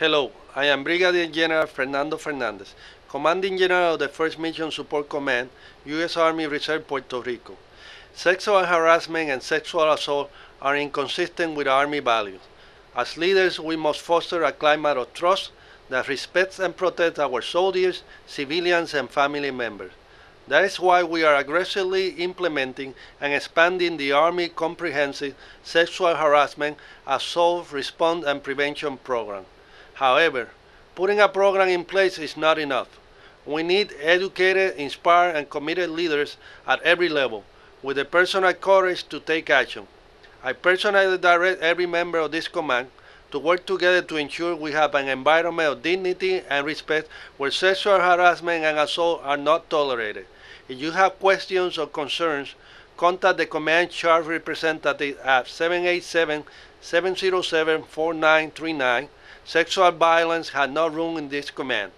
Hello, I am Brigadier General Fernando Fernandez, Commanding General of the 1st Mission Support Command, U.S. Army Reserve Puerto Rico. Sexual harassment and sexual assault are inconsistent with Army values. As leaders, we must foster a climate of trust that respects and protects our soldiers, civilians, and family members. That is why we are aggressively implementing and expanding the Army Comprehensive Sexual Harassment, Assault, Response, and Prevention Program. However, putting a program in place is not enough. We need educated, inspired, and committed leaders at every level with the personal courage to take action. I personally direct every member of this command to work together to ensure we have an environment of dignity and respect where sexual harassment and assault are not tolerated. If you have questions or concerns, contact the Command Charge Representative at 787-707-4939. Sexual violence has no room in this command.